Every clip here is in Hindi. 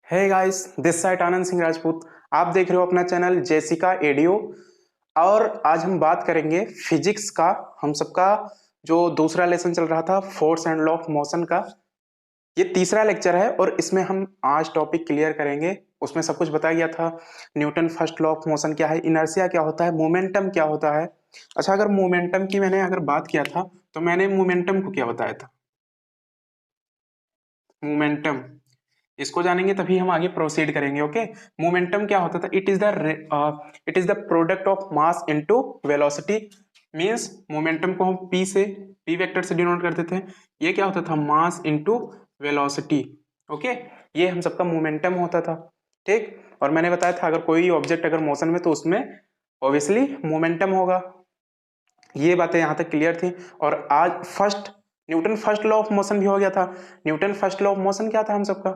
Hey guys, this side Anand Singh Rajput. आप देख रहे हो अपना चैनल जेसिका एडियो। और आज हम बात करेंगे फिजिक्स का। हम सबका जो दूसरा लेसन चल रहा था force and law of motion का, ये तीसरा लेक्चर है और इसमें हम आज टॉपिक क्लियर करेंगे। उसमें सब कुछ बताया गया था। Newton first law of motion क्या है, इनर्शिया क्या होता है, मोमेंटम क्या होता है। अच्छा, अगर मोमेंटम की मैंने अगर बात किया था तो मैंने मोमेंटम को क्या बताया था। मोमेंटम, इसको जानेंगे तभी हम आगे प्रोसीड करेंगे। ओके, मोमेंटम क्या होता था? It is the product of mass into velocity. Means momentum को हम पी वेक्टर से डिनोट करते थे। ये क्या होता था? Mass into velocity. ओके, ये हम सबका मोमेंटम होता था। ठीक, और मैंने बताया था अगर कोई ऑब्जेक्ट अगर मोशन में तो उसमें ऑब्वियसली मोमेंटम होगा। ये बातें यहाँ तक क्लियर थी। और आज Newton first law of motion भी हो गया था। Newton first law of motion क्या था हम सबका?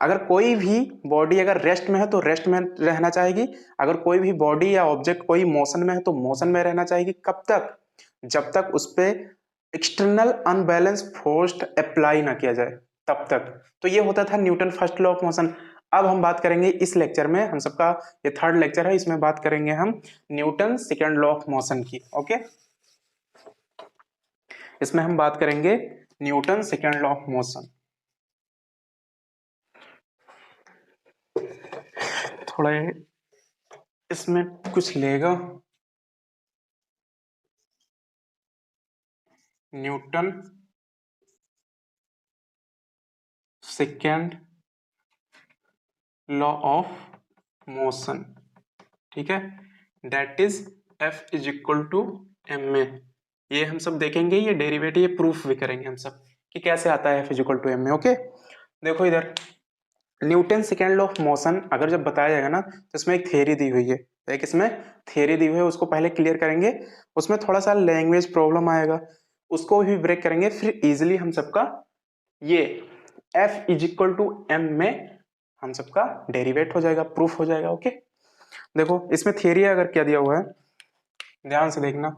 अगर कोई भी बॉडी अगर रेस्ट में है तो रेस्ट में रहना चाहेगी। अगर कोई भी बॉडी या ऑब्जेक्ट कोई मोशन में है तो मोशन में रहना चाहेगी। कब तक? जब तक उस पर एक्सटर्नल अनबैलेंस फोर्स अप्लाई ना किया जाए, तब तक। तो ये होता था Newton first law of motion. अब हम बात करेंगे इस लेक्चर में, हम सबका ये थर्ड लेक्चर है, इसमें बात करेंगे हम Newton second law of motion की। ओके, इसमें हम बात करेंगे Newton second law of motion. थोड़ा इसमें कुछ लेगा। Newton second law of motion, ठीक है, that is F is equal to M A. ये हम सब देखेंगे, ये डेरिवेटिव, ये प्रूफ भी करेंगे हम सब कि कैसे आता है F is equal to M A. Okay, देखो इधर Newton second law of motion अगर जब बताया जाएगा ना तो इसमें एक थ्योरी दी हुई है। एक इसमें थ्योरी दी हुई है, उसको पहले क्लियर करेंगे। उसमें थोड़ा सा लैंग्वेज प्रॉब्लम आएगा, उसको भी ब्रेक करेंगे, फिर इजिली हम सबका ये F is equal to M में हम सबका डेरिवेट हो जाएगा, प्रूफ हो जाएगा। ओके, देखो इसमें थियरी अगर क्या दिया हुआ है, ध्यान से देखना।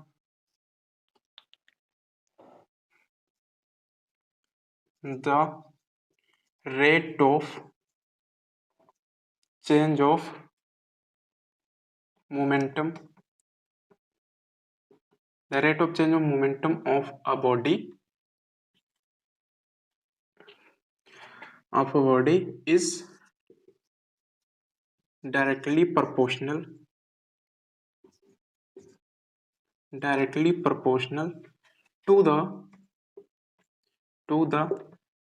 The rate of change of momentum, the rate of change of momentum of a body is directly proportional to the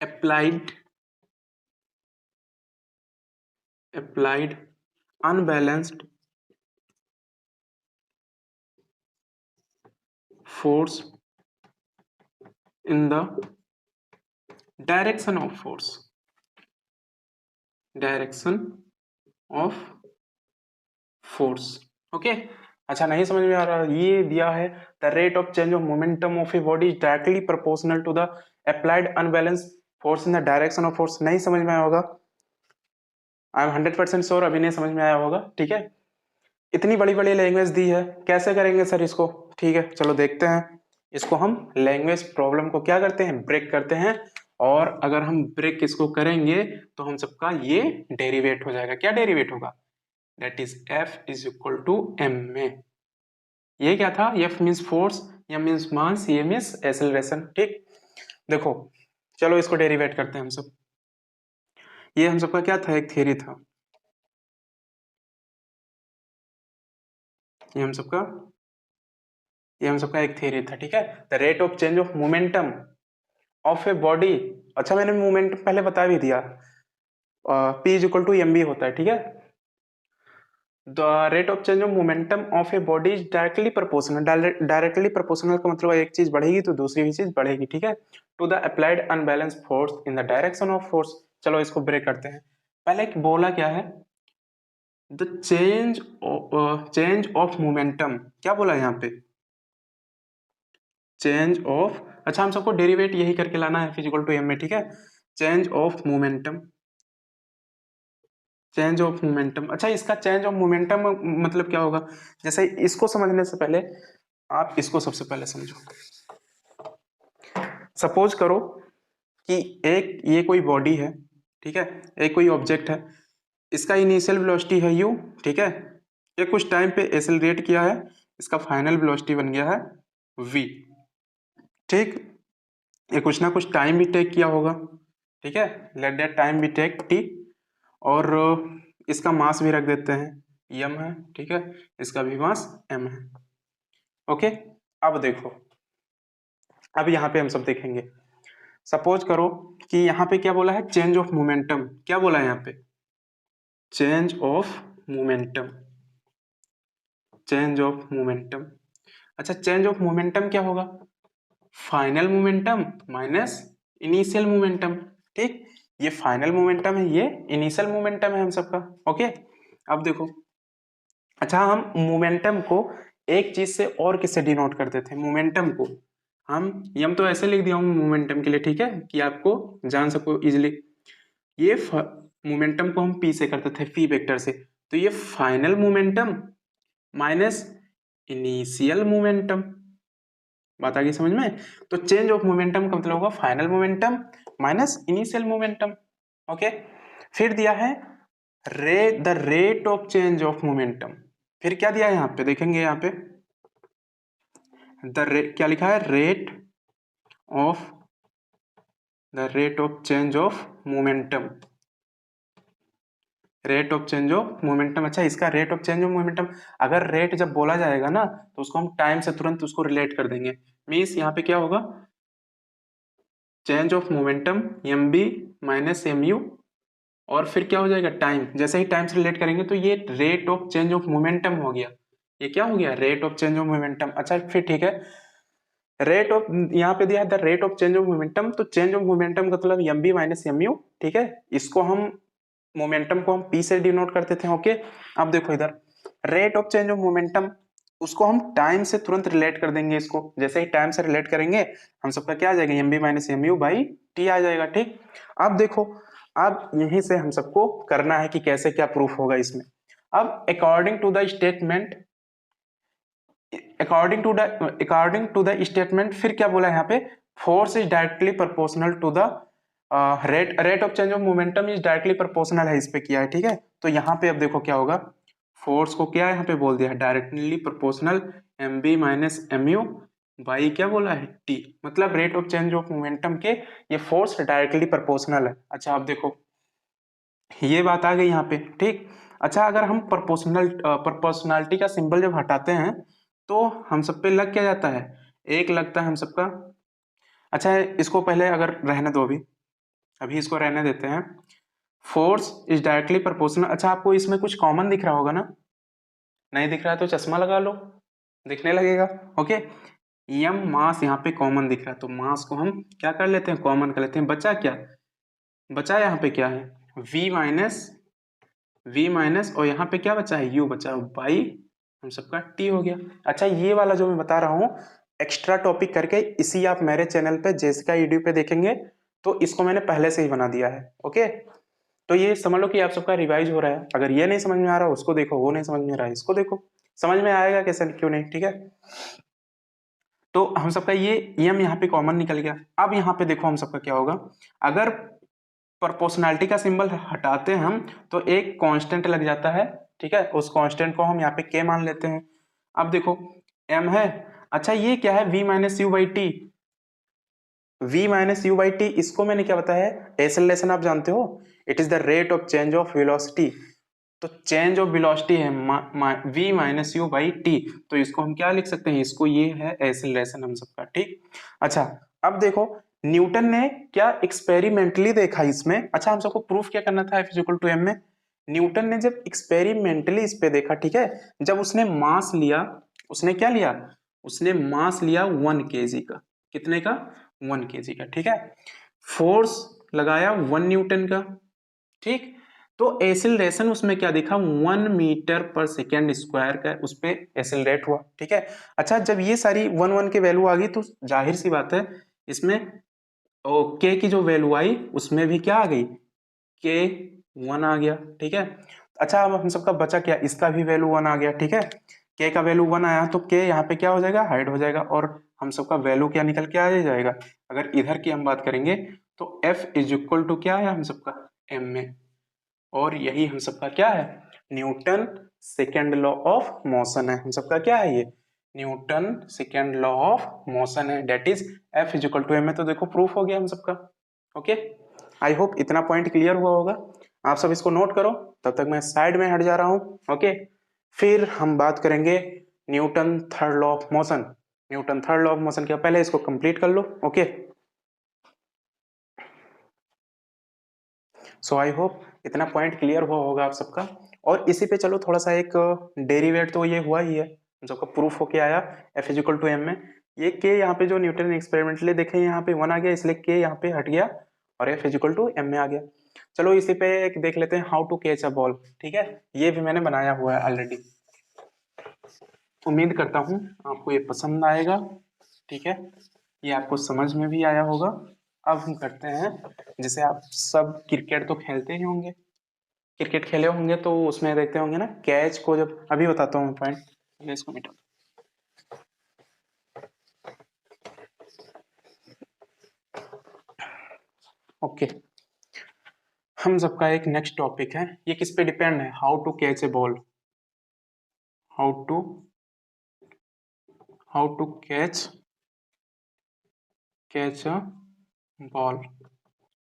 applied unbalanced force in the direction of force। Okay, अच्छा नहीं समझ में आ रहा? ये दिया है the rate of change of momentum of a body is directly proportional to the applied unbalance force in the direction of force. नहीं समझ में आया होगा, आई एम 100% श्योर अभी नहीं समझ में आया होगा। ठीक है, इतनी बड़ी बड़ी लैंग्वेज दी है, कैसे करेंगे सर इसको? ठीक है, चलो देखते हैं। इसको हम लैंग्वेज प्रॉब्लम को क्या करते हैं? ब्रेक करते हैं। और अगर हम ब्रेक इसको करेंगे तो हम सबका ये डेरिवेट हो जाएगा। क्या डेरिवेट होगा? That is F is equal to M में। ये क्या था? F means force, M means mass, ये मीन्स एक्सेलरेशन। ठीक, देखो चलो इसको डेरिवेट करते हैं हम सब। ये हम सबका क्या था? एक थियरी था। ये हम सबका एक थियरी था। ठीक है, the rate of change of momentum of a body. अच्छा, मैंने मोमेंटम पहले बता भी दिया, P is equal to M V होता है। ठीक है, the rate of change of momentum of a body is directly proportional. Directly proportional का मतलब एक चीज बढ़ेगी तो दूसरी भी चीज बढ़ेगी। ठीक है, to the applied unbalance force in the direction of force. चलो इसको ब्रेक करते हैं। पहले बोला क्या है? The change of momentum. क्या बोला यहाँ पे? चेंज ऑफ, अच्छा हम सबको डेरिवेट यही करके लाना है फिजिकल टू एम में। ठीक है, change of momentum, change of momentum. अच्छा, इसका चेंज ऑफ मोमेंटम मतलब क्या होगा? जैसे इसको समझने से पहले आप इसको सबसे पहले समझो। सपोज करो कि एक ये कोई बॉडी है, ठीक है, एक कोई ऑब्जेक्ट है, इसका इनिशियल वेलोसिटी है u, ठीक है, ये कुछ टाइम पे एक्सेलरेट किया है, इसका फाइनल वेलोसिटी बन गया है v, ठीक, ये कुछ ना कुछ टाइम भी टेक किया होगा, ठीक है, लेट दैट टाइम भी टेक t, और इसका मास भी रख देते हैं m है, ठीक है, इसका भी मास m है, ओके। अब देखो, अब यहाँ पे हम सब देखेंगे, सपोज करो कि यहाँ पे क्या बोला है, चेंज ऑफ मोमेंटम, क्या बोला है यहाँ पे, change of momentum, change of momentum. अच्छा, चेंज ऑफ मोमेंटम क्या होगा, final momentum minus initial momentum, ठीक, ये फाइनल मोमेंटम है, ये इनिशियल मोमेंटम है हम सबका, ओके। अब देखो, अच्छा हम मोमेंटम को एक चीज से और किससे डिनोट करते थे, मोमेंटम को हम तो ऐसे लिख दिया हूँ मोमेंटम के लिए, ठीक है, कि आपको जान सको इजिली, ये मोमेंटम को हम पी से करते थे, पी वेक्टर से, तो ये final momentum minus initial momentum, बात आ गई समझ में। तो चेंज ऑफ मोमेंटम का मतलब होगा final momentum minus initial momentum, okay. फिर दिया है the rate of change of momentum, फिर क्या दिया है यहाँ पे, देखेंगे यहाँ पे क्या लिखा है, rate of change of momentum, rate of change of momentum. अच्छा, इसका rate of change of momentum, अगर रेट जब बोला जाएगा ना तो उसको हम टाइम से तुरंत उसको रिलेट कर देंगे, मीन्स यहाँ पे क्या होगा, change of momentum M B minus M U, और फिर क्या हो जाएगा टाइम, जैसे ही टाइम से रिलेट करेंगे तो ये rate of change of momentum हो गया, ये क्या हो गया, rate of change of momentum. अच्छा फिर ठीक है, रेट ऑफ यहाँ पे दिया है the rate of change of momentum, तो चेंज ऑफ मोमेंटम का मतलब M B minus M U, ठीक है, इसको हम मोमेंटम को हम पी से डिनोट करते थे, ओके। अब देखो इधर rate of change of momentum, उसको हम टाइम से तुरंत रिलेट कर देंगे, इसको जैसे ही टाइम से रिलेट करेंगे हम सबका क्या आ जाएगा, M B minus M U by T आ जाएगा, ठीक। अब देखो, अब यहीं से हम सबको करना है कि कैसे क्या प्रूफ होगा इसमें। अब अकॉर्डिंग टू द स्टेटमेंट, फिर क्या बोला है यहाँ पे, force is directly proportional to the rate of change of momentum is directly proportional है, इस पे किया है, ठीक है। तो यहाँ पे अब देखो क्या होगा, फोर्स को क्या यहाँ पे बोल दिया है, directly proportional M B minus M U by क्या बोला है टी, मतलब rate of change of momentum के ये फोर्स डायरेक्टली प्रोपोर्शनल है। अच्छा अब देखो, ये बात आ गई यहाँ पे, ठीक। अच्छा, अगर हम प्रोपोर्शनलिटी का सिंबल जब हटाते हैं तो हम सब पे लग क्या जाता है, एक लगता है हम सबका। अच्छा इसको पहले अगर रहने दो, अभी अभी इसको रहने देते हैं, फोर्स इज डायरेक्टली प्रोपोर्शनल। अच्छा आपको इसमें कुछ कॉमन दिख रहा होगा ना, नहीं दिख रहा है तो चश्मा लगा लो, दिखने लगेगा, ओके। यम मास यहाँ पे कॉमन दिख रहा है, तो मास को हम क्या कर लेते हैं, कॉमन कर लेते हैं, बचा क्या, बचा यहाँ पे क्या है, v माइनस और यहाँ पे क्या बचा है, u बचा बाई हम सबका t हो गया। अच्छा ये वाला जो मैं बता रहा हूँ एक्स्ट्रा टॉपिक करके, इसी आप मेरे चैनल पे जेसिका ईडीयू पे देखेंगे, तो इसको मैंने पहले से ही बना दिया है, ओके। तो ये समझ लो कि आप सबका रिवाइज हो रहा है, अगर ये नहीं समझ में आ रहा उसको देखो, वो नहीं समझ में आ रहा है इसको देखो, समझ में आएगा कैसे क्यों नहीं, ठीक है। तो हम सबका ये एम यहाँ पे कॉमन निकल गया। अब यहाँ पे देखो हम सबका क्या होगा, अगर प्रोपोर्शनैलिटी का सिंबल हटाते हैं हम तो एक कांस्टेंट लग जाता है, ठीक है, उस कांस्टेंट को हम यहाँ पे के मान लेते हैं। अब देखो m है, अच्छा ये क्या है, v minus U by T, v minus U by T, इसको मैंने क्या बताया है, एक्सेलरेशन आप जानते हो, it is the rate of change of velocity, तो चेंज ऑफ वेलोसिटी है v minus U by T, तो इसको हम क्या लिख सकते हैं, इसको ये है एक्सेलरेशन हम सबका, ठीक। अच्छा अब देखो न्यूटन ने क्या एक्सपेरिमेंटली देखा इसमें, अच्छा हम सबको प्रूफ क्या करना था F इक्वल टू एम में, न्यूटन ने जब एक्सपेरिमेंटली इस पे देखा, ठीक है, जब उसने मास लिया, उसने क्या लिया, उसने मास लिया 1 kg का, कितने का, 1 kg का, ठीक है, फोर्स लगाया 1 न्यूटन का, ठीक, तो एसिलरेशन उसमें क्या दिखा, 1 मीटर पर सेकेंड स्क्वायर का उस पे एसिलरेट हुआ, ठीक है। अच्छा जब ये सारी 1 की वैल्यू आ गई तो जाहिर सी बात है इसमें के की जो वैल्यू आई उसमें भी क्या आ गई, के 1 आ गया, ठीक है। अच्छा अब हम सबका बचा क्या, इसका भी वैल्यू 1 आ गया, ठीक है, के का वैल्यू 1 आया तो के यहाँ पे क्या हो जाएगा, हाइड हो जाएगा, और हम सबका वैल्यू क्या निकल के आ जाएगा, अगर इधर की हम बात करेंगे तो F इज इक्वल टू क्या आया हम सबका, एम में, और यही हम सबका क्या है, Newton second law of motion है। हम सबका क्या है ये, Newton second law of motion है, that is F equal to M में। तो देखो प्रूफ हो गया हम सबका। ओके, आई होप इतना पॉइंट क्लियर हुआ होगा। आप सब इसको नोट करो, तब तक मैं साइड में हट जा रहा हूँ। ओके, फिर हम बात करेंगे Newton third law of motion. Newton third law of motion के पहले इसको कंप्लीट कर लो। ओके, सो आई होप इतना पॉइंट क्लियर हुआ होगा आप सबका। और इसी पे चलो थोड़ा सा एक डेरिवेट तो ये हुआ ही है, हम सबका प्रूफ होके आया एफ इजिकल टू एम में। ये के यहाँ पे जो न्यूटन ने एक्सपेरिमेंटली देखे यहाँ पे 1 आ गया, इसलिए के यहाँ पे हट गया और एफ इजिकल टू एम में आ गया। चलो इसी पे एक देख लेते हैं, how to catch a ball. ठीक है, ये भी मैंने बनाया हुआ है ऑलरेडी, उम्मीद करता हूँ आपको ये पसंद आएगा। ठीक है, ये आपको समझ में भी आया होगा। अब हम करते हैं, जैसे आप सब क्रिकेट तो खेलते ही होंगे, क्रिकेट खेले होंगे तो उसमें देखते होंगे ना, कैच को जब, अभी बताता हूँ पॉइंट, पहले इसको मिटा। ओके, हम सबका एक नेक्स्ट टॉपिक है, ये किस पे डिपेंड है, how to catch a ball, how to catch a ball.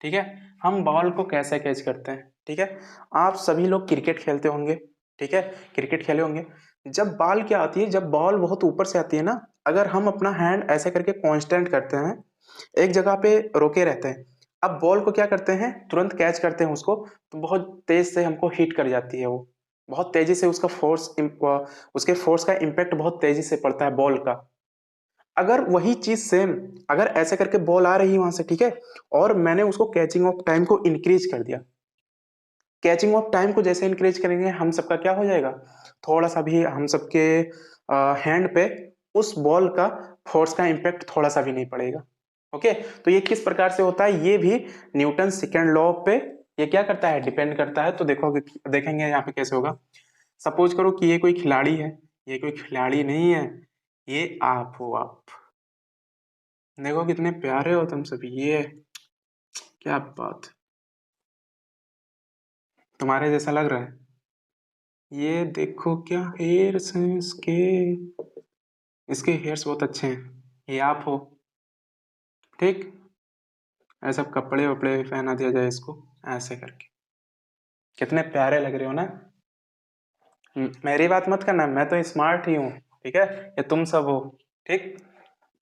ठीक है, हम बॉल को कैसे कैच करते हैं। ठीक है, आप सभी लोग क्रिकेट खेलते होंगे। ठीक है, क्रिकेट खेले होंगे। जब बॉल क्या आती है, जब बॉल बहुत ऊपर से आती है ना, अगर हम अपना हैंड ऐसे करके कांस्टेंट करते हैं, एक जगह पे रोके रहते हैं, अब बॉल को क्या करते हैं, तुरंत कैच करते हैं उसको, तो बहुत तेज से हमको हिट कर जाती है वो, बहुत तेजी से उसका फोर्स, उसके फोर्स का इम्पैक्ट बहुत तेजी से पड़ता है बॉल का। अगर वही चीज सेम, अगर ऐसे करके बॉल आ रही है वहां से, ठीक है, और मैंने उसको कैचिंग ऑफ टाइम को इंक्रीज कर दिया, कैचिंग ऑफ टाइम को जैसे इंक्रीज करेंगे, हम सबका क्या हो जाएगा, थोड़ा सा भी हम सबके हैंड पे उस बॉल का फोर्स का इम्पैक्ट थोड़ा सा भी नहीं पड़ेगा। ओके, तो ये किस प्रकार से होता है, ये भी न्यूटन सेकेंड लॉ पे ये क्या करता है, डिपेंड करता है। तो देखो, देखेंगे यहाँ पे कैसे होगा। सपोज करो कि ये कोई खिलाड़ी है, ये कोई खिलाड़ी नहीं है, ये आप हो। आप देखो कितने प्यारे हो तुम सभी, ये क्या बात, तुम्हारे जैसा लग रहा है। ये देखो क्या हेयर्स हैं इसके, इसके हेयर्स बहुत अच्छे हैं, ये आप हो। ठीक, ऐसा कपड़े वपड़े भी पहना दिया जाए इसको, ऐसे करके कितने प्यारे लग रहे हो ना। मेरी बात मत करना, मैं तो स्मार्ट ही हूँ। ठीक है, ये तुम सब हो। ठीक,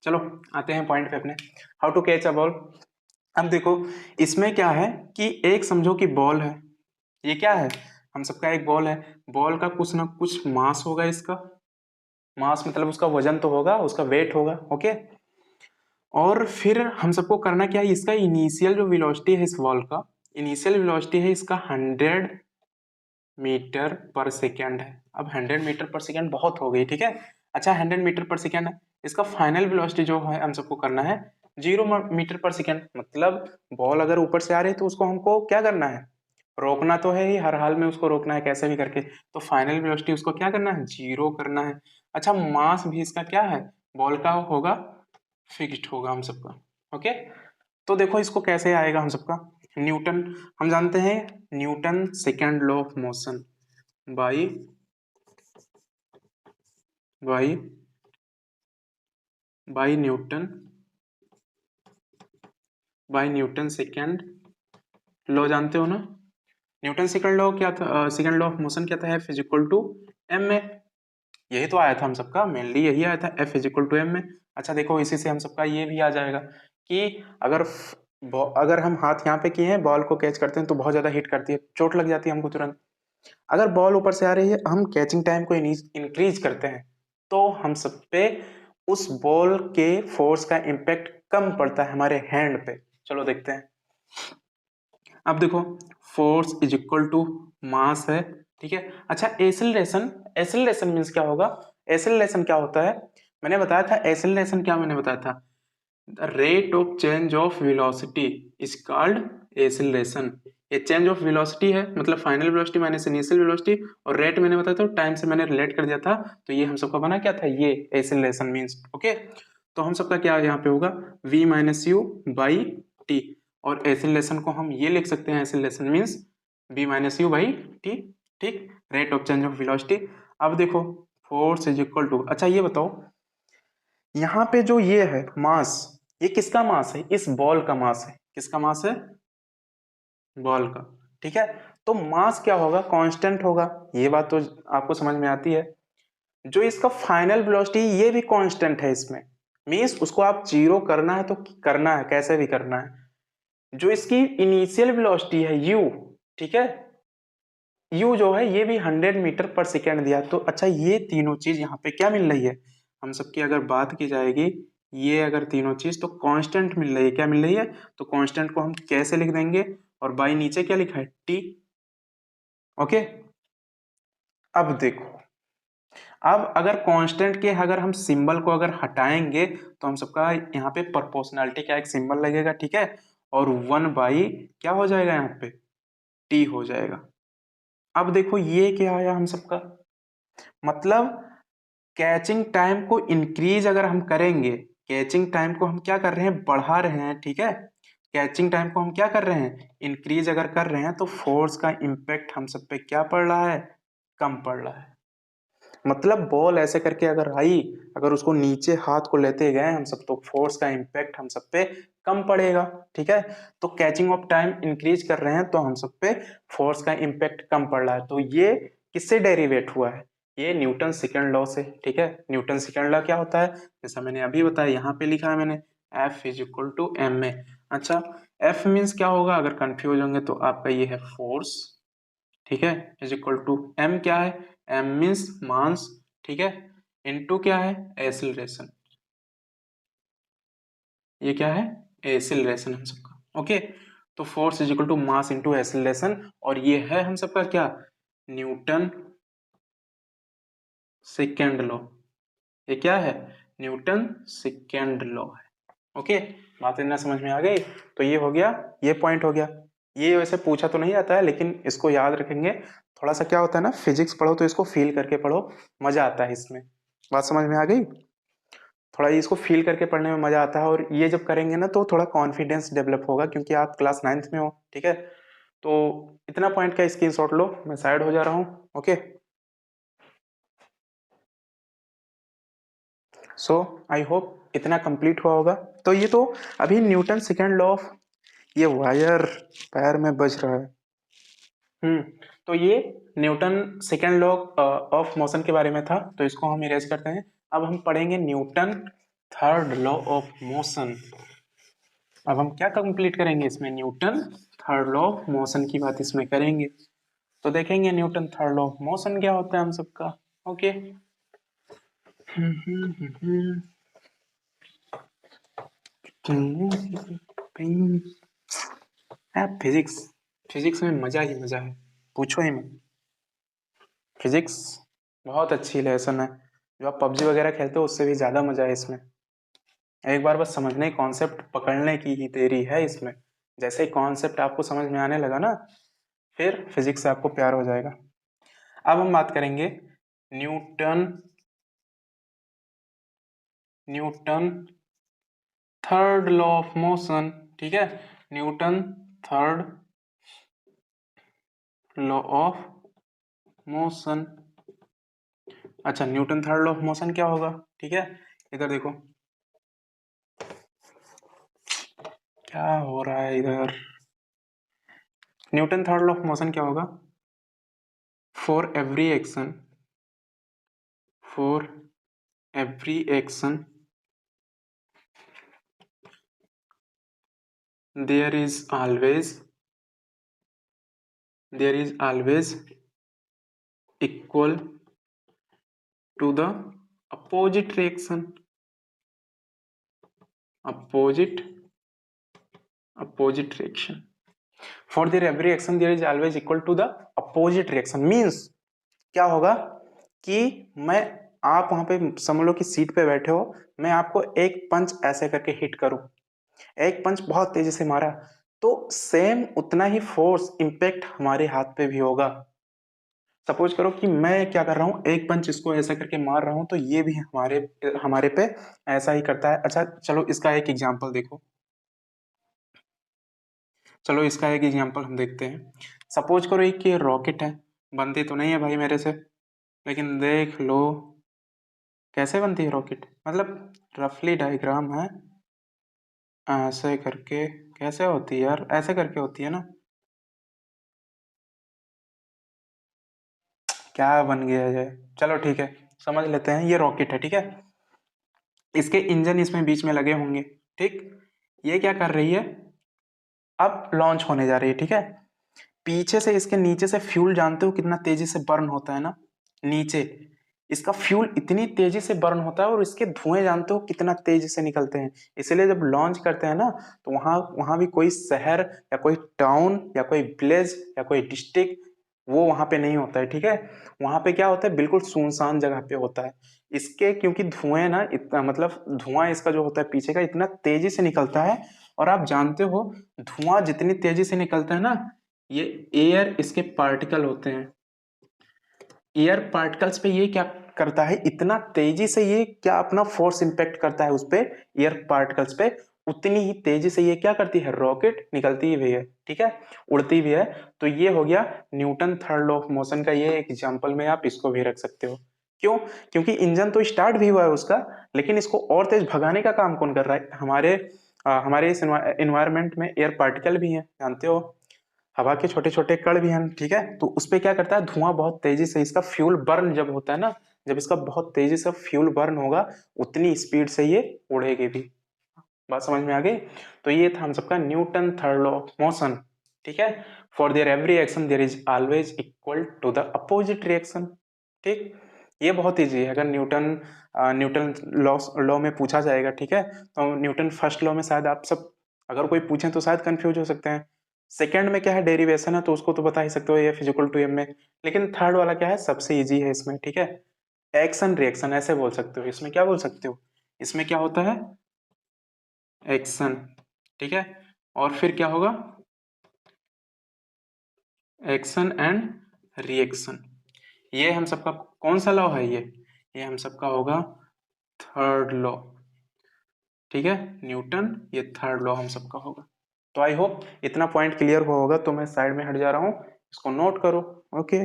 चलो आते हैं पॉइंट पे अपने, how to catch a ball. अब देखो, इसमें क्या है कि एक समझो कि बॉल है, ये क्या है, हम सबका एक बॉल है, बॉल का कुछ ना कुछ मास होगा, इसका मास मतलब उसका वजन तो होगा, उसका वेट होगा। ओके, और फिर हम सबको करना क्या है, इसका इनिशियल जो वेलोसिटी है इस बॉल का, इनिशियल वेलोसिटी है इसका 100 मीटर पर सेकेंड है। अब 100 मीटर पर सेकेंड बहुत हो गई, ठीक है। अच्छा, 100 मीटर पर सेकेंड है, इसका फाइनल वेलोसिटी जो है हम सबको करना है 0 मीटर पर सेकेंड। मतलब बॉल अगर ऊपर से आ रही है तो उसको हमको क्या करना है, रोकना तो है ही, हर हाल में उसको रोकना है कैसे भी करके। तो फाइनल वेलोसिटी उसको क्या करना है, 0 करना है। अच्छा, मास भी इसका क्या है, बॉल का होगा, फिक्स्ड होगा हम सबका। ओके, तो देखो इसको कैसे आएगा हम सबका, न्यूटन, हम जानते हैं Newton second law of motion by by by Newton, by Newton second law जानते हो ना। न्यूटन सेकेंड लॉ क्या था, सेकेंड लॉ ऑफ मोशन क्या था, F is equal to M में, यही तो आया था हम सबका, मेनली यही आया था, F is equal to M में। अच्छा देखो, इसी से हम सबका ये भी आ जाएगा कि अगर अगर हम हाथ यहाँ पे किए हैं, बॉल को कैच करते हैं तो बहुत ज्यादा हिट करती है, चोट लग जाती है हमको तुरंत। अगर बॉल ऊपर से आ रही है, हम कैचिंग टाइम को इंक्रीज करते हैं, तो हम सब पे उस बॉल के फोर्स का इम्पैक्ट कम पड़ता है हमारे हैंड पे। चलो देखते हैं। अब देखो, force is equal to mass है, ठीक है। अच्छा, एसिलरेशन, एसिलरेशन मीन्स क्या होगा, एसिलरेशन क्या होता है, मैंने बताया था एसिलरेशन क्या, मैंने बताया था the rate of change of velocity is called acceleration. ये चेंज ऑफ वेलोसिटी है, मतलब final velocity minus initial velocity, और रेट मैंने बताया था, टाइम से मैंने रिलेट कर दिया था, तो ये हम सबका बना क्या था, ये एसिलरेशन मीन्स। ओके, तो हम सबका क्या यहाँ पे होगा, v minus U by T, और एक्सीलरेशन को हम ये लिख सकते हैं, acceleration means b minus U by T, ठीक, rate of change of velocity. अब देखो फोर्स इज इक्वल टू, अच्छा ये बताओ यहाँ पे जो ये है मास, ये किसका मास है? इस बॉल का मास है। किसका मास है? बॉल का, ठीक है। तो मास क्या होगा? कांस्टेंट होगा, ये बात तो आपको समझ में आती है। जो इसका फाइनल वेलोसिटी ये भी कांस्टेंट है इसमें, मींस उसको आप जीरो करना है तो करना है, कैसे भी करना है। जो इसकी इनिशियल वेलोसिटी है u, ठीक है, u जो है ये भी 100 मीटर पर सेकेंड दिया। तो अच्छा ये तीनों चीज यहाँ पे क्या मिल रही है हम सबकी, अगर बात की जाएगी ये अगर तीनों चीज तो कांस्टेंट मिल रही है। क्या मिल रही है? तो कांस्टेंट को हम कैसे लिख देंगे, और बाई नीचे क्या लिखा है? t, okay. अब देखो, अब अगर कांस्टेंट के अगर हम सिंबल को अगर हटाएंगे तो हम सबका यहाँ पे प्रोपोर्शनैलिटी का एक सिंबल लगेगा, ठीक है, और 1 बाई क्या हो जाएगा यहाँ पे? t हो जाएगा। अब देखो ये क्या आया हम सबका, मतलब कैचिंग टाइम को इंक्रीज अगर हम करेंगे, कैचिंग टाइम को हम क्या कर रहे हैं? बढ़ा रहे हैं, ठीक है। कैचिंग टाइम को हम क्या कर रहे हैं? इंक्रीज अगर कर रहे हैं तो फोर्स का इम्पैक्ट हम सब पे क्या पड़ रहा है? कम पड़ रहा है। मतलब बॉल ऐसे करके अगर आई, अगर उसको नीचे हाथ को लेते गए हम सब, तो फोर्स का इम्पैक्ट हम सब पे कम पड़ेगा, ठीक है। तो कैचिंग ऑफ टाइम इंक्रीज कर रहे हैं तो हम सब पे फोर्स का इम्पैक्ट कम पड़ रहा है। तो ये किससे डेरिवेट हुआ है? ये न्यूटन सेकंड लॉ से, ठीक है। न्यूटन सेकंड लॉ क्या होता है? जैसा मैंने अभी बताया, यहाँ पे लिखा है मैंने, F is equal to M A. अच्छा, F मीन्स क्या होगा? अगर कंफ्यूज होंगे तो आपका ये है फोर्स, ठीक है, इज इक्वल टू m क्या है? m मीन्स मास, ठीक है, इनटू क्या है? एक्सीलरेशन। ये क्या है? एक्सीलरेशन हम सबका, ओके। तो force is equal to mass into acceleration, और ये है हम सबका क्या? Newton second law. ये क्या है? न्यूटन सेकेंड लॉ है, ओके। बात इतना समझ में आ गई? तो ये हो गया, ये पॉइंट हो गया। ये वैसे पूछा तो नहीं जाता है लेकिन इसको याद रखेंगे। थोड़ा सा क्या होता है ना, फिजिक्स पढ़ो तो इसको फील करके पढ़ो, मजा आता है इसमें। बात समझ में आ गई? थोड़ा इसको फील करके पढ़ने में मजा आता है, और ये जब करेंगे ना तो थोड़ा कॉन्फिडेंस डेवलप होगा, क्योंकि आप क्लास 9th में हो, ठीक है। तो इतना पॉइंट का स्क्रीनशॉट लो, मैं साइड हो जा रहा हूँ, ओके। सो आई होप इतना कंप्लीट हुआ होगा। तो ये तो अभी न्यूटन सेकेंड लॉ ऑफ, ये वायर पैर में बज रहा है। तो ये Newton second law of motion के बारे में था, तो इसको हम इरेज करते हैं। अब हम पढ़ेंगे Newton third law of motion. अब हम क्या कंप्लीट करेंगे इसमें? Newton third law of motion की बात इसमें करेंगे। तो देखेंगे Newton third law of motion क्या होता है हम सबका, ओके। फिजिक्स, फिजिक्स में मजा ही मजा है, पूछो ही मत। फिजिक्स बहुत अच्छी लेसन है, जो आप पबजी वगैरह खेलते हो उससे भी ज्यादा मजा है इसमें। एक बार बस समझने, कॉन्सेप्ट पकड़ने की ही देरी है इसमें। जैसे ही कॉन्सेप्ट आपको समझ में आने लगा ना, फिर फिजिक्स से आपको प्यार हो जाएगा। अब हम बात करेंगे Newton, Newton third law of motion, ठीक है। Newton third law of motion. अच्छा, Newton third law of motion क्या होगा, ठीक है। इधर देखो क्या हो रहा है इधर। Newton third law of motion क्या होगा? For every action, for every action there is always, there is always equal to the opposite reaction, opposite, opposite reaction. For their every action there is always equal to the opposite reaction means क्या होगा कि मैं, आप वहां पे समझ लो कि सीट पे बैठे हो, मैं आपको एक पंच ऐसे करके हिट करूं, एक पंच बहुत तेजी से मारा, तो सेम उतना ही फोर्स इंपैक्ट हमारे हाथ पे भी होगा। सपोज करो कि मैं क्या कर रहा हूँ, एक पंच इसको ऐसा करके मार रहा हूँ, तो ये भी हमारे हमारे पे ऐसा ही करता है। अच्छा चलो इसका एक एग्जांपल देखो। चलो इसका एक एग्जांपल हम देखते हैं। सपोज करो एक ये रॉकेट है, बनती तो नहीं है भाई मेरे से, लेकिन देख लो कैसे बनती है रॉकेट, मतलब रफली डायग्राम है, ऐसे करके कैसे होती है यार, ऐसे करके होती है ना, क्या बन गया है। चलो ठीक है, समझ लेते हैं, ये रॉकेट है, ठीक है, इसके इंजन इसमें बीच में लगे होंगे, ठीक। ये क्या कर रही है, अब लॉन्च होने जा रही है, ठीक है। पीछे से इसके नीचे से फ्यूल जानते हो कितना तेजी से बर्न होता है ना, नीचे इसका फ्यूल इतनी तेजी से बर्न होता है, और इसके धुएं जानते हो कितना तेजी से निकलते हैं। इसलिए जब लॉन्च करते हैं ना, तो वहां वहां भी कोई शहर या कोई टाउन या कोई विलेज या कोई डिस्ट्रिक्ट वो वहां पे नहीं होता है, ठीक है। वहां पे क्या होता है, बिल्कुल सुनसान जगह पे होता है। इसके क्योंकि धुएं ना इतना, मतलब धुआं इसका जो होता है पीछे का इतना तेजी से निकलता है, और आप जानते हो धुआं जितनी तेजी से निकलता है ना, ये एयर इसके पार्टिकल होते हैं। एयर पार्टिकल्स पे ये क्या करता है, इतना तेजी से ये क्या अपना फोर्स इंपैक्ट करता है उस पे, एयर पार्टिकल्स पे, उतनी ही तेजी से ये क्या करती है, रॉकेट निकलती भी है, ठीक है, उड़ती भी है। तो ये हो गया Newton third law of motion का ये एग्जांपल में, आप इसको भी रख सकते हो। क्यों, क्योंकि इंजन तो स्टार्ट भी हुआ है उसका, लेकिन इसको और तेज भगाने का काम कौन कर रहा है, हमारे इस एनवायरमेंट में एयर पार्टिकल भी हैं, जानते हो, हवा के छोटे छोटे कण भी हैं, ठीक है। तो उस पे क्या करता है, धुआं बहुत तेजी से, इसका फ्यूल बर्न जब होता है ना, जब इसका बहुत तेजी से फ्यूल बर्न होगा, उतनी स्पीड से ये उड़ेगी भी। बात समझ में आ गई। तो ये था हम सबका Newton third law of motion, ठीक है। For there every action there is always equal to the opposite reaction, ठीक। ये बहुत ईजी है, अगर न्यूटन लॉ में पूछा जाएगा, ठीक है, तो न्यूटन फर्स्ट लॉ में शायद आप सब अगर कोई पूछे तो शायद कंफ्यूज हो सकते हैं। सेकंड में क्या है, डेरिवेशन है, तो उसको तो बता ही सकते हो, एफ इक्वल टू एम में। लेकिन थर्ड वाला क्या है, सबसे इजी है इसमें, ठीक है। एक्शन रिएक्शन ऐसे बोल सकते हो, इसमें क्या बोल सकते हो, इसमें क्या होता है, एक्शन, ठीक है, और फिर क्या होगा, एक्शन एंड रिएक्शन। ये हम सबका कौन सा लॉ है, ये हम सबका होगा थर्ड लॉ, ठीक है, न्यूटन, ये थर्ड लॉ हम सबका होगा। तो आई होप इतना पॉइंट क्लियर हुआ होगा, तो मैं साइड में हट जा रहा हूँ, इसको नोट करो। ओके,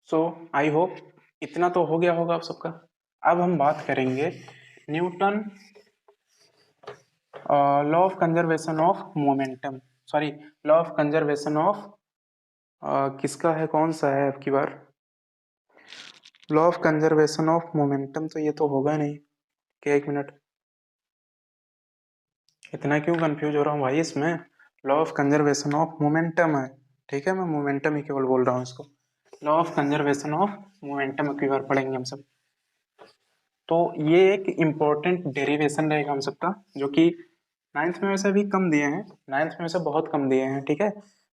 सो आई होप इतना तो हो गया होगा आप सबका। अब हम बात करेंगे Newton law of conservation of momentum, sorry, law of conservation of किसका है, कौन सा है, अब की बार law of conservation of momentum, तो ये तो होगा नहीं, क्या, एक मिनट, इतना क्यों कंफ्यूज हो रहा हूँ भाई इसमें, law of conservation of momentum है, ठीक है, मैं मोमेंटम ही केवल बोल रहा हूँ इसको, law of conservation of momentum की बार पढ़ेंगे हम सब। तो ये एक इम्पोर्टेंट डेरिवेशन रहेगा हम सबका, जो कि नाइन्थ में वैसे भी कम दिए हैं, नाइन्थ में वैसे बहुत कम दिए हैं, ठीक है,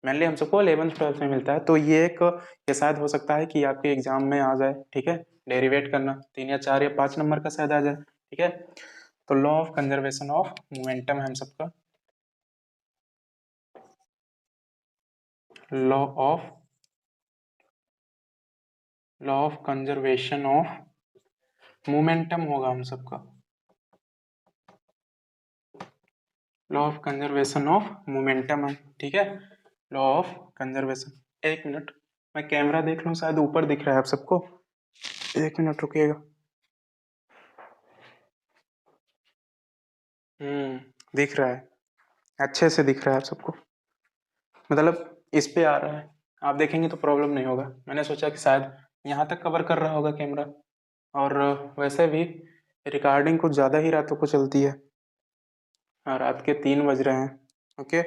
मेनली हम सबको 11th 12th में मिलता है। तो ये एक, ये शायद हो सकता है कि आपके एग्जाम में आ जाए, ठीक है, डेरिवेट करना 3 या 4 या 5 नंबर का शायद आ जाए, ठीक है। तो law of conservation of momentum है हम सबका, law of conservation of momentum होगा हम सबका, law of conservation of momentum है, ठीक है, लॉ ऑफ कंजर्वेशन। एक मिनट, मैं कैमरा देख लूं, शायद ऊपर दिख रहा है आप सबको, एक मिनट रुकिएगा। दिख रहा है, अच्छे से दिख रहा है आप सबको, मतलब इस पे आ रहा है, आप देखेंगे तो प्रॉब्लम नहीं होगा। मैंने सोचा कि शायद यहाँ तक कवर कर रहा होगा कैमरा, और वैसे भी रिकॉर्डिंग कुछ ज़्यादा ही रातों को चलती है, रात के 3 बज रहे हैं। ओके,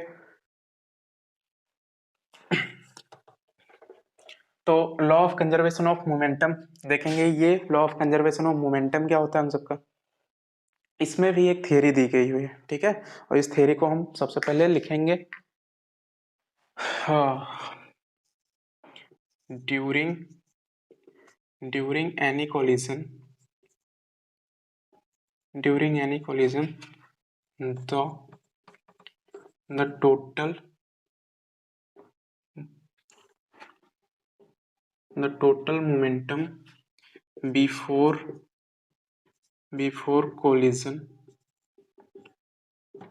तो law of conservation of momentum देखेंगे, ये law of conservation of momentum क्या होता है हम सबका, इसमें भी एक थियरी दी गई हुई है, ठीक है, और इस थियरी को हम सबसे पहले लिखेंगे, during any collision, the the total momentum before collision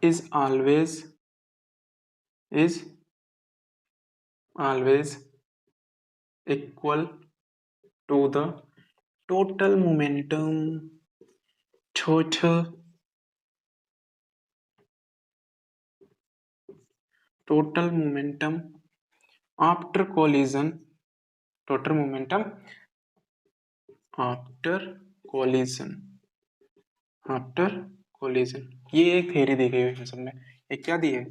is always equal to the total momentum after collision total momentum after collision after collision. ये एक थ्योरी दी गई है हम सब में। एक क्या दी है?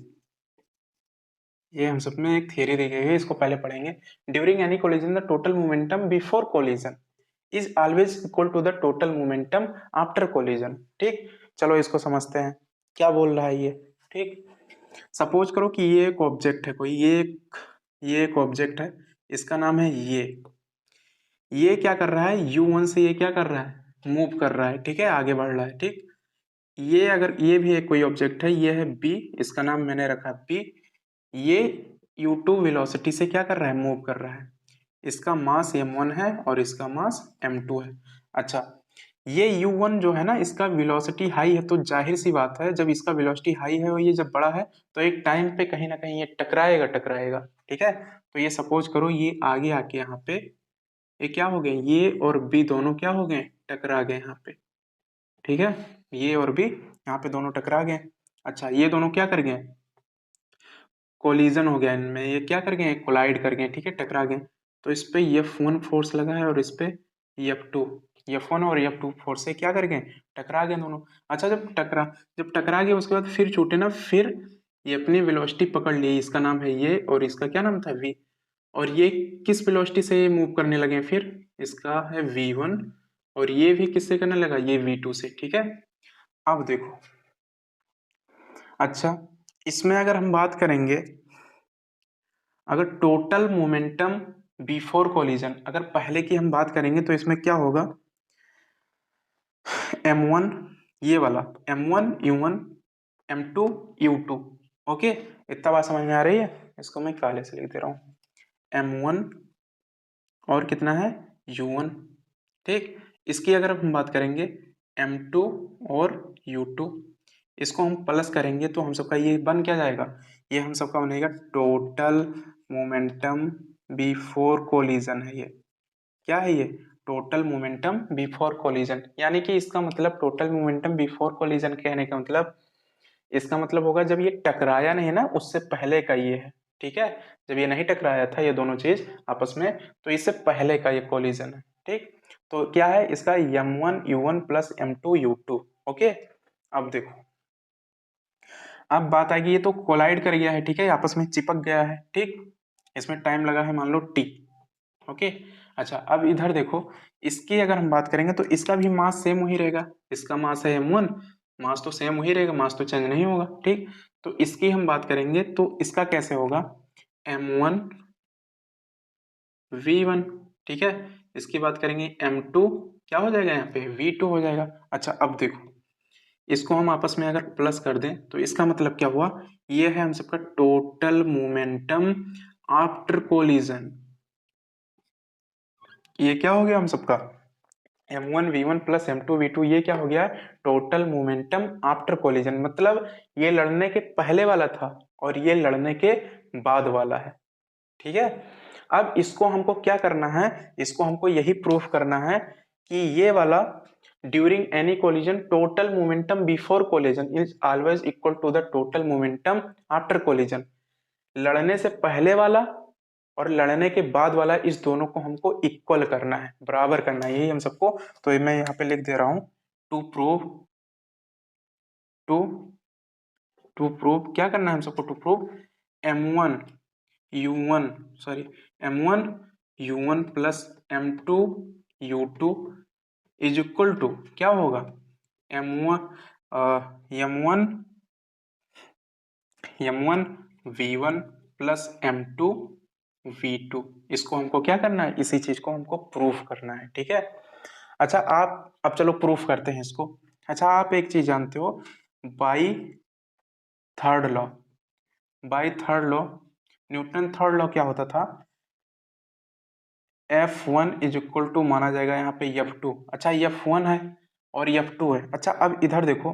ये हम सब में एक थ्योरी दी गई है, इसको पहले पढ़ेंगे। During any collision the total momentum before collision is always equal to the total momentum after collision. ठीक, चलो इसको समझते हैं क्या बोल रहा है ये। ठीक, सपोज करो कि ये एक ऑब्जेक्ट है कोई, ये एक ऑब्जेक्ट है, इसका नाम है ये क्या कर रहा है, u1 से ये क्या कर रहा है, मूव कर रहा है। ठीक है, आगे बढ़ रहा है। ठीक, ये अगर ये भी एक कोई ऑब्जेक्ट है, ये है b, इसका नाम मैंने रखा b, ये u2 वेलोसिटी से क्या कर रहा है, मूव कर रहा है। इसका मास m1 है और इसका मास m2 है। अच्छा, ये u1 जो है ना, इसका वेलोसिटी हाई है, तो जाहिर सी बात है जब इसका वेलोसिटी हाई है और ये जब बड़ा है तो एक टाइम पे कहीं ना कहीं ये टकराएगा। ठीक है, तो ये सपोज करो ये आगे आके यहाँ पे ये क्या हो गए, ये और बी दोनों क्या हो गए, टकरा गए यहाँ पे। ठीक है, ये और बी यहाँ पे दोनों टकरा गए। अच्छा, ये दोनों क्या कर गए, कोलिजन हो गया इनमें, ये क्या कर गए, कोलाइड कर गए। ठीक है, टकरा गए। तो इस पे F1 फोर्स लगा है और इस पे F2, F1 और F2 फोर्स से क्या कर गए, टकरा गए दोनों। अच्छा, जब टकरा गए उसके बाद फिर छूटे ना, फिर ये अपनी वेलोसिटी पकड़ ली, इसका नाम है ये और इसका क्या नाम था, v। और ये किस वेलोसिटी से मूव करने लगे, फिर इसका है v1 और ये भी किससे करने लगा, ये v2 से। ठीक है, अब देखो, अच्छा इसमें अगर हम बात करेंगे, अगर टोटल मोमेंटम बिफोर कोलिजन, अगर पहले की हम बात करेंगे तो इसमें क्या होगा, m1 ये वाला m1 u1 m2 u2। Okay, इतना बात समझ में आ रही है? इसको मैं काले से लिख दे रहा हूँ, m1 और कितना है u1। ठीक, इसकी अगर हम बात करेंगे m2 और u2, इसको हम प्लस करेंगे तो हम सबका ये बन क्या जाएगा, ये हम सबका बनेगा टोटल मोमेंटम बिफोर कोलिजन है। ये क्या है, ये टोटल मोमेंटम बिफोर कोलिजन। यानी कि इसका मतलब टोटल मोमेंटम बिफोर कोलिजन कहने का मतलब, इसका मतलब होगा जब ये टकराया नहीं ना, उससे पहले का ये है। ठीक है, जब ये नहीं टकराया था ये दोनों चीज आपस में, तो इससे पहले का ये कोलिजन है। ठीक, तो क्या है इसका m1 u1 plus m2 u2। Okay, अब देखो, अब बात आएगी, ये तो कोलाइड कर गया है। ठीक है, आपस में चिपक गया है। ठीक, इसमें टाइम लगा है मान लो t। ओके, अच्छा अब इधर देखो, इसकी अगर हम बात करेंगे तो इसका भी मास सेम वही रहेगा, इसका मास है m1, मास तो सेम वही रहेगा, मास तो चेंज नहीं होगा। ठीक, तो इसकी हम बात करेंगे तो इसका कैसे होगा, m1 v1। ठीक है, इसकी बात करेंगे m2 क्या हो जाएगा, यहाँ पे v2 हो जाएगा। अच्छा अब देखो, इसको हम आपस में अगर प्लस कर दें तो इसका मतलब क्या हुआ, ये है हम सबका टोटल मोमेंटम आफ्टर कोलिजन। ये क्या हो गया हम सबका, m1 v1 plus m2 v2, ये क्या हो गया, टोटल मोमेंटम आफ्टर कोलिजन। मतलब ये लड़ने के पहले वाला था और ये लड़ने के बाद वाला है। ठीक है, अब इसको हमको क्या करना है, इसको हमको यही प्रूफ करना है कि ये वाला during any collision total momentum before collision is always equal to the total momentum after collision. लड़ने से पहले वाला और लड़ने के बाद वाला, इस दोनों को हमको इक्वल करना है, बराबर करना है, यही हम सबको। तो ये मैं यहाँ पे लिख दे रहा हूं, to prove to to prove क्या करना है हम सबको, to prove m1 u1 sorry m1 u1 plus m2 u2 is equal to क्या होगा, m1 m1 m1 v1 plus m2 v2। इसको हमको क्या करना है, इसी चीज को हमको प्रूफ करना है। ठीक है, अच्छा आप अब चलो प्रूफ करते हैं इसको। अच्छा, आप एक चीज जानते हो, by third law, by third law, Newton third law क्या होता था, F1 इज इक्वल टू माना जाएगा यहाँ पे F2। अच्छा F1 है और F2 है। अच्छा अब इधर देखो,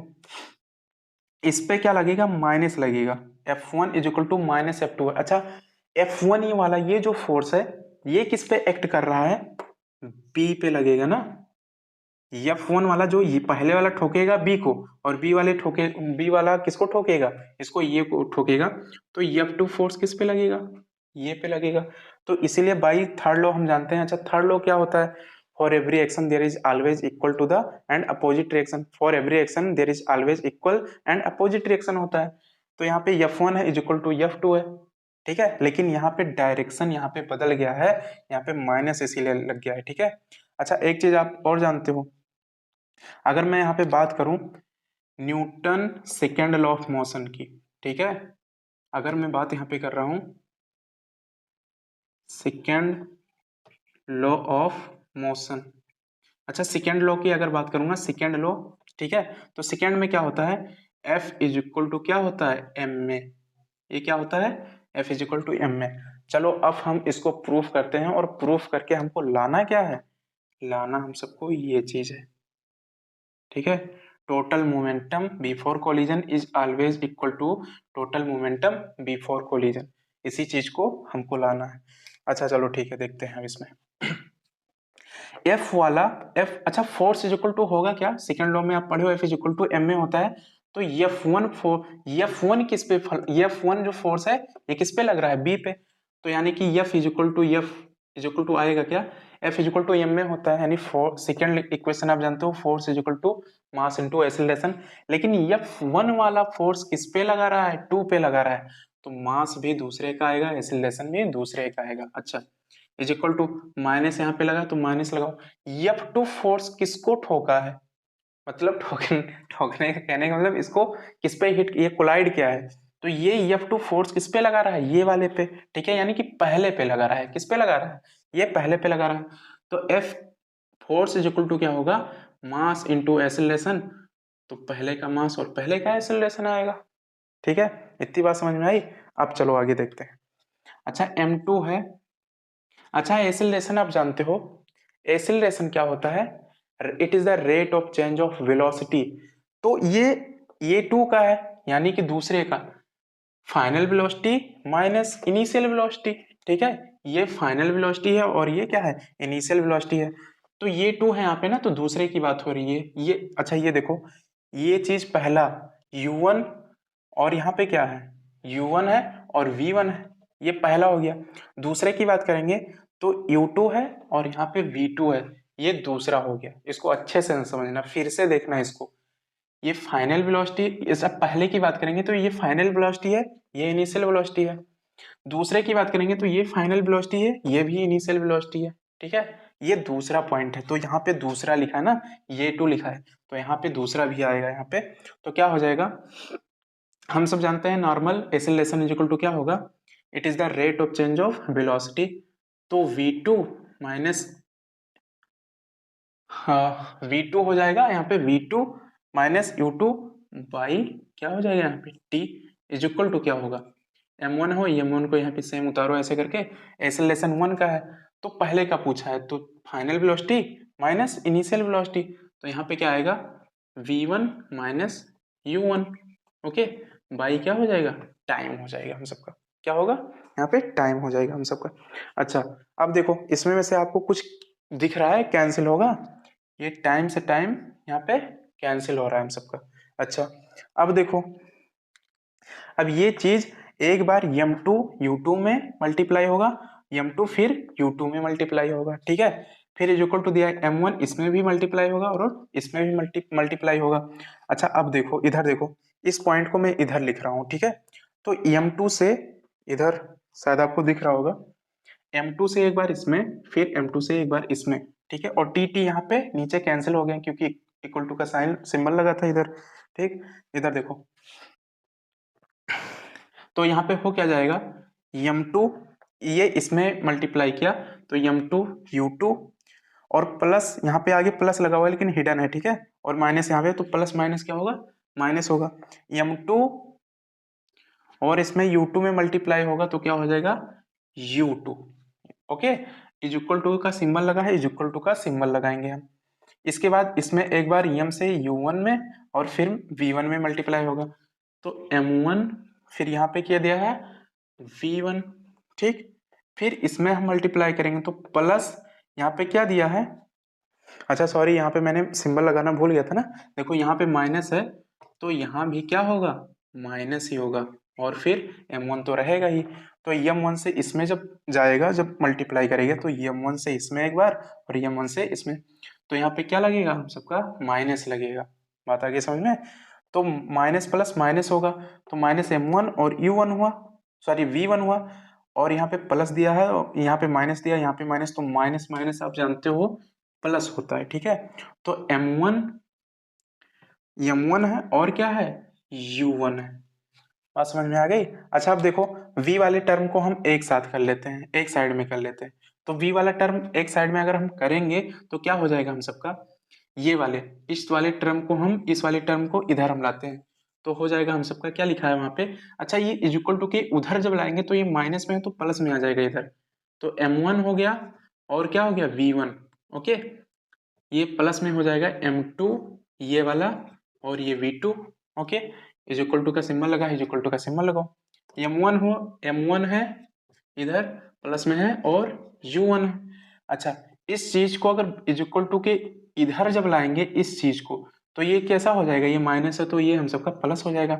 इस पे क्या लगेगा, माइनस लगेगा, F1 is equal to minus F2। अच्छा, F1 ये वाला ये जो फोर्स है ये किस पे एक्ट कर रहा है, बी पे लगेगा ना। F1 वाला जो ये पहले वाला ठोकेगा बी को, और बी वाला किसको ठोकेगा, इसको ये को ठोकेगा, तो F2 फोर्स किस पे लगेगा, ये पे लगेगा। तो इसीलिए बाई थर्ड लॉ हम जानते हैं। अच्छा, थर्ड लॉ क्या होता है, for every action there is always equal to the and opposite reaction, for every action there is always equal and opposite reaction होता है। तो यहाँ पे F1 है इज इक्वल टू F2 है, ठीक है, लेकिन यहाँ पे डायरेक्शन यहाँ पे बदल गया है, यहाँ पे माइनस इसीलिए लग गया है, ठीक है। अच्छा, एक चीज आप और जानते हो, अगर मैं यहाँ पे बात करूं Newton second law of motion की, ठीक है, अगर मैं बात यहाँ पे कर रहा हूं सेकेंड लॉ ऑफ मोशन। अच्छा, सेकेंड लॉ की अगर बात करूंगा, सेकेंड लॉ, ठीक है, तो सेकेंड में क्या होता है, F इज इक्वल टू क्या होता है, एम में, ये क्या होता है, F is equal to M में। चलो अब हम इसको प्रूफ करते हैं, और प्रूफ करके हमको लाना क्या है, लाना हम सबको ये चीज है, ठीक है, total momentum before collision is always equal to total momentum before collision, इसी चीज को हमको लाना है। अच्छा चलो ठीक है, देखते हैं अब इसमें एफ वाला, एफ, अच्छा फोर्स इज इक्वल टू होगा क्या, सेकंड लॉ में आप पढ़े हो F is equal to M में होता है, तो F1 किस पे, F1 जो फोर्स है ये किस पे लग रहा है, बी पे, तो यानी कि F इज इक्वल टू आएगा क्या, F is equal to M में होता है, यानी सेकंड इक्वेशन आप जानते हो, force is equal to mass into acceleration, लेकिन F1 वाला फोर्स किस पे लगा रहा है, 2 पे लगा रहा है, तो मास भी दूसरे का आएगा, एक्सीलरेशन भी दूसरे का आएगा। अच्छा, इज इक्वल टू माइनस यहाँ पे लगा तो माइनस लगाओ, F2 फोर्स किसको ठोका है, मतलब ठोकने का कहने का मतलब इसको किस पे हिट, ये कोलाइड क्या है, तो ये F2 फोर्स किस पे लगा रहा है, ये वाले पे, ठीक है, यानी कि पहले पे लगा रहा है, किस पे लगा रहा है, ये पहले पे लगा रहा है, तो F force is equal to क्या होगा, मास इंटू एक्सेलरेशन, तो पहले का मास और पहले का एक्सेलरेशन आएगा, ठीक है, इतनी बात समझ में आई। अब चलो आगे देखते हैं। अच्छा, M2 है, अच्छा एक्सेलरेशन आप जानते हो, एक्सेलरेशन क्या होता है, it is the rate of change of velocity, तो ये 2 का है, यानी कि दूसरे का final velocity minus initial velocity, ठीक है, ये फाइनल वेलोसिटी है और ये क्या है, इनिशियल वेलोसिटी है, तो ये 2 है यहाँ पे ना, तो दूसरे की बात हो रही है ये। अच्छा ये देखो, ये चीज पहला u1, और यहाँ पे क्या है, u1 है और v1 है, ये पहला हो गया। दूसरे की बात करेंगे तो u2 है और यहाँ पे v2 है, ये दूसरा हो गया। इसको अच्छे से समझना, फिर से देखना इसको, ये फाइनल वेलोसिटी, इस अब पहले की बात करेंगे तो ये फाइनल वेलोसिटी है, ये इनिशियल वेलोसिटी है। दूसरे की बात करेंगे तो ये फाइनल वेलोसिटी है, ये भी इनिशियल वेलोसिटी है, ठीक है, ये दूसरा पॉइंट है, तो यहाँ पे दूसरा लिखा है ना, ये 2 लिखा है, तो यहाँ पे दूसरा भी आएगा यहाँ पे, तो क्या हो जाएगा, हम सब जानते हैं normal acceleration is equal to क्या होगा, it is the rate of change of velocity, तो v2 माइनस v2 हो जाएगा यहाँ पे, v2 माइनस u2 बाई क्या हो जाएगा यहाँ पे t इज इक्वल टू क्या होगा, m1 हो, m1 को यहाँ पे सेम उतारो ऐसे करके, एक्सेलरेशन 1 का है तो पहले का पूछा है, तो final velocity minus initial velocity, तो यहाँ पे क्या आएगा, v1 minus u1, okay, by क्या हो जाएगा, टाइम हो जाएगा हम सबका, क्या होगा यहाँ पे, टाइम हो जाएगा हम सबका। अच्छा, अब देखो इसमें में से आपको कुछ दिख रहा है कैंसिल होगा, ये टाइम से टाइम यहाँ पे कैंसिल हो रहा है हम सबका। अच्छा, अब देखो, अब ये चीज एक बार m2 u2 में मल्टीप्लाई होगा, m2 फिर u2 में मल्टीप्लाई होगा, ठीक है, फिर इज इक्वल टू दिया है m1 इसमें भी मल्टीप्लाई होगा और इसमें भी मल्टीप्लाई होगा। अच्छा, अब देखो इधर देखो, इस पॉइंट को मैं इधर लिख रहा हूँ, ठीक है, तो m2 से इधर शायद आपको दिख रहा होगा, m2 से एक बार इसमें, फिर m2 से एक बार इसमें, ठीक है, और टी यहाँ पे नीचे कैंसिल हो गया क्योंकि इक्वल टू का साइन सिंबल लगा था इधर, ठीक, इधर देखो, तो यहाँ पे हो क्या जाएगा, m2 ये इसमें मल्टीप्लाई किया तो m2 u2, और प्लस यहाँ पे आगे प्लस लगा हुआ है लेकिन हिडन है, ठीक है, और माइनस यहाँ पे, तो प्लस माइनस क्या होगा, माइनस होगा, m2 और इसमें u2 में मल्टीप्लाई होगा तो क्या हो जाएगा, u2, okay, is equal to का सिंबल लगा है, इज इक्वल टू का सिंबल लगाएंगे हम। इसके बाद इसमें एक बार m से u1 में और फिर v1 में मल्टीप्लाई होगा, तो m1 फिर यहाँ पे क्या दिया है v1, ठीक। फिर इसमें हम मल्टीप्लाई करेंगे तो प्लस यहाँ पे क्या दिया है, अच्छा सॉरी यहाँ पे मैंने सिंबल लगाना भूल गया था ना, देखो यहाँ पे माइनस है तो यहाँ भी क्या होगा माइनस ही होगा, और फिर m1 तो रहेगा ही। तो m1 से इसमें जब जाएगा, जब मल्टीप्लाई करेगा तो m1 से इसमें एक बार और m1 से इसमें, तो यहाँ पे क्या लगेगा हम सबका माइनस लगेगा। बात आ गई समझ में। तो माइनस प्लस माइनस होगा, तो माइनस m1 और u1 हुआ, सॉरी v1 हुआ, और यहाँ पे प्लस दिया है और यहाँ पे माइनस दिया, यहाँ पे माइनस, तो माइनस माइनस आप जानते हो प्लस होता है, ठीक है। तो m1 है और क्या है u1 है। बात समझ में आ गई। अच्छा अब देखो v वाले टर्म को हम एक साथ कर लेते हैं, एक साइड में कर लेते हैं। तो v वाला टर्म एक साइड में अगर हम करेंगे तो क्या हो जाएगा हम सबका, ये वाले इस वाले टर्म को हम इस वाले टर्म को इधर हम लाते हैं तो हो जाएगा हम सबका क्या लिखा है वहां पे। अच्छा ये इज इक्वल टू के उधर जब लाएंगे तो ये माइनस में है तो प्लस में आ जाएगा इधर, तो m1 हो गया और क्या हो गया v1, ओके। ये प्लस में हो जाएगा m2 ये वाला और ये v2, okay. Is equal to का सिंबल लगा, इज इक्वल टू का सिंबल लगाओ। m1 है इधर प्लस में है और u1 है। अच्छा इस चीज को अगर इज इक्वल टू के इधर जब लाएंगे इस चीज को तो ये कैसा हो जाएगा, ये माइनस है तो ये हम सबका प्लस हो जाएगा।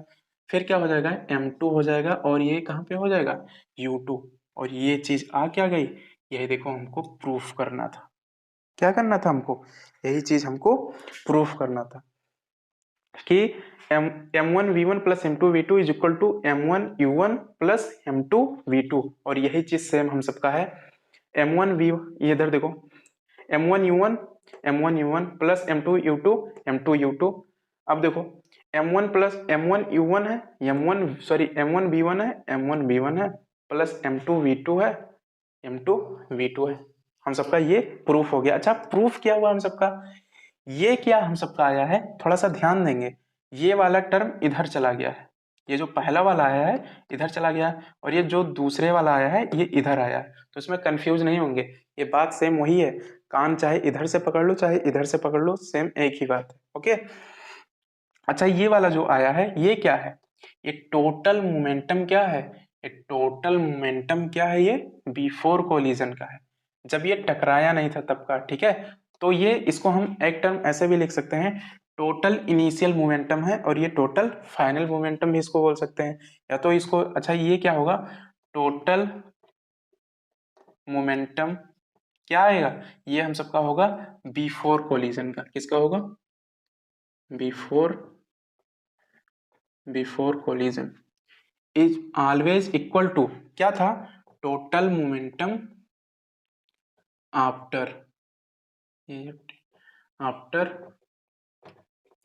फिर क्या हो जाएगा m2 हो जाएगा और ये कहाँ पे हो जाएगा u2, और ये चीज आ क्या गई, यही देखो हमको प्रूफ करना था। क्या करना था हमको, यही चीज हमको प्रूफ करना था कि m1 v1 plus m2 v2 is equal to m1 u1 plus m2 v2, और यही चीज सेम हम सबका है m1 v, ये इधर देखो m1 u1 plus m2 u2 m2 u2। अब देखो m1 u1 है, m1 v1 है, m1 v1 है प्लस m2 v2 है, m2 v2 है। हम सबका ये प्रूफ हो गया। अच्छा प्रूफ क्या हुआ हम सबका, ये क्या हम सबका आया है, थोड़ा सा ध्यान देंगे, ये वाला टर्म इधर चला गया है, ये जो पहला वाला आया है इधर चला गया है, और ये जो दूसरे वाला आया है ये इधर आया है, तो इसमें कंफ्यूज नहीं होंगे, ये बात सेम वही है। कान चाहे इधर से पकड़ लो चाहे इधर से पकड़ लो, सेम एक ही बात है, ओके। अच्छा ये वाला जो आया है ये क्या है, ये टोटल मोमेंटम क्या है, ये टोटल मोमेंटम क्या है, ये बिफोर कोलिजन का है, जब ये टकराया नहीं था तब का, ठीक है। तो ये इसको हम एक टर्म ऐसे भी लिख सकते हैं, टोटल इनिशियल मोमेंटम है, और ये टोटल फाइनल मोमेंटम भी इसको बोल सकते हैं, या तो इसको, अच्छा ये क्या होगा टोटल मोमेंटम क्या आएगा, ये हम सबका होगा बिफोर कोलिजन का, किसका होगा before collision is always equal to क्या था total momentum after after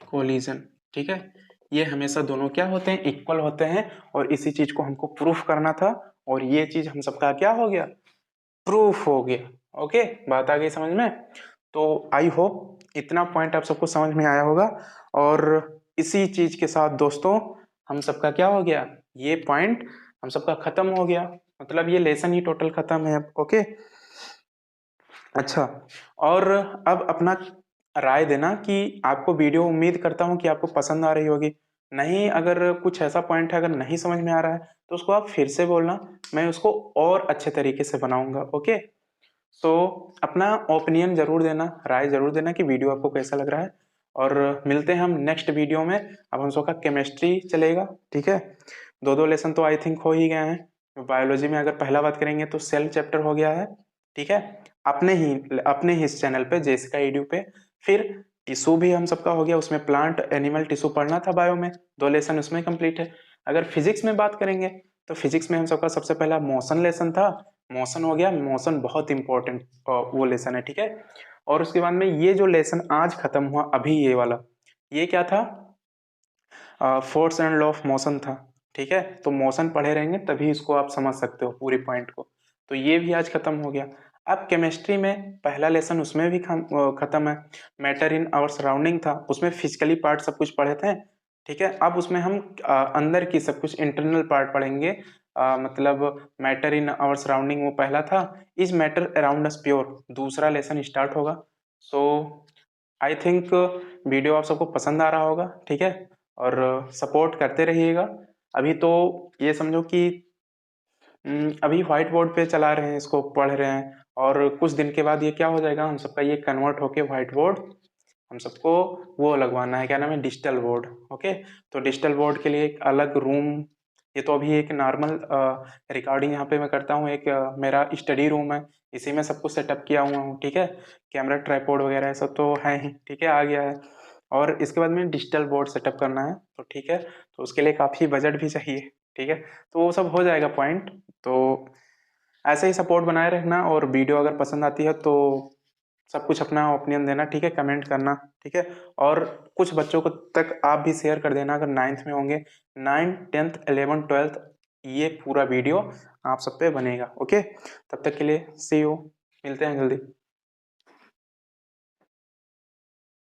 collision, ठीक है। ये हमेशा दोनों क्या होते हैं इक्वल होते हैं, और इसी चीज को हमको प्रूफ करना था, और ये चीज हम सबका क्या हो गया प्रूफ हो गया, ओके। बात आ गई समझ में। तो आई होप इतना पॉइंट आप सबको समझ में आया होगा, और इसी चीज के साथ दोस्तों हम सबका क्या हो गया, ये पॉइंट हम सबका खत्म हो गया, मतलब ये लेसन ही टोटल खत्म है, ओके। अच्छा और अब अपना राय देना कि आपको वीडियो, उम्मीद करता हूँ कि आपको पसंद आ रही होगी। नहीं अगर कुछ ऐसा पॉइंट है अगर नहीं समझ में आ रहा है तो उसको आप फिर से बोलना, मैं उसको और अच्छे तरीके से बनाऊंगा, ओके। सो अपना ओपिनियन जरूर देना, राय जरूर देना कि वीडियो आपको कैसा लग रहा है, और मिलते हैं हम नेक्स्ट वीडियो में। अब हम सबका केमिस्ट्री चलेगा, ठीक है। दो दो लेसन तो आई थिंक हो ही गए हैं। बायोलॉजी में अगर पहला बात करेंगे तो सेल चैप्टर हो गया है, ठीक है, अपने ही इस चैनल पे जेसिका एडू पे। फिर टिश्यू भी हम सबका हो गया, उसमें प्लांट एनिमल टिश्यू पढ़ना था बायो में, दो लेसन उसमें कंप्लीट है। अगर फिजिक्स में बात करेंगे तो फिजिक्स में हम सबका सबसे पहला मोशन लेसन था, मोशन हो गया, मोशन बहुत इंपॉर्टेंट वो लेसन है, ठीक है। और उसके बाद में ये जो लेसन आज खत्म हुआ अभी ये वाला, ये क्या था force and law of motion था, ठीक है। तो मोशन पढ़े रहेंगे तभी इसको आप समझ सकते हो पूरी पॉइंट को, तो ये भी आज खत्म हो गया। अब केमिस्ट्री में पहला लेसन उसमें भी खत्म है, मैटर इन आवर सराउंडिंग था, उसमें फिजिकली पार्ट सब कुछ पढ़े थे, ठीक है। अब उसमें हम अंदर की सब कुछ इंटरनल पार्ट पढ़ेंगे, मतलब मैटर इन आवर सराउंडिंग वो पहला था, is matter around us pure दूसरा लेसन स्टार्ट होगा। सो आई थिंक वीडियो आप सबको पसंद आ रहा होगा, ठीक है। और सपोर्ट करते रहिएगा। अभी तो ये समझो कि अभी व्हाइट बोर्ड पे चला रहे हैं, इसको पढ़ रहे हैं, और कुछ दिन के बाद ये क्या हो जाएगा, हम सबका ये कन्वर्ट होके व्हाइट बोर्ड, हम सबको वो लगवाना है, क्या नाम है, डिजिटल बोर्ड। ओके, तो डिजिटल बोर्ड के लिए एक अलग रूम, ये तो अभी एक नॉर्मल रिकॉर्डिंग यहाँ पे मैं करता हूँ, एक मेरा स्टडी रूम है, इसी में सब कुछ सेटअप किया हुआ हूँ, ठीक है। कैमरा, ट्राइपॉड वगैरह सब तो है ही, ठीक है, आ गया है। और इसके बाद में डिजिटल बोर्ड सेटअप करना है, तो ठीक है, तो उसके लिए काफ़ी बजट भी चाहिए, ठीक है, तो वो सब हो जाएगा पॉइंट। तो ऐसे ही सपोर्ट बनाए रखना, और वीडियो अगर पसंद आती है तो सब कुछ अपना ओपिनियन देना, ठीक है, कमेंट करना, ठीक है। और कुछ बच्चों को तक आप भी शेयर कर देना अगर 9th में होंगे, 9th 10th 11th 12th, ये पूरा वीडियो आप सब पे बनेगा। ओके, तब तक के लिए सी यू, मिलते हैं जल्दी।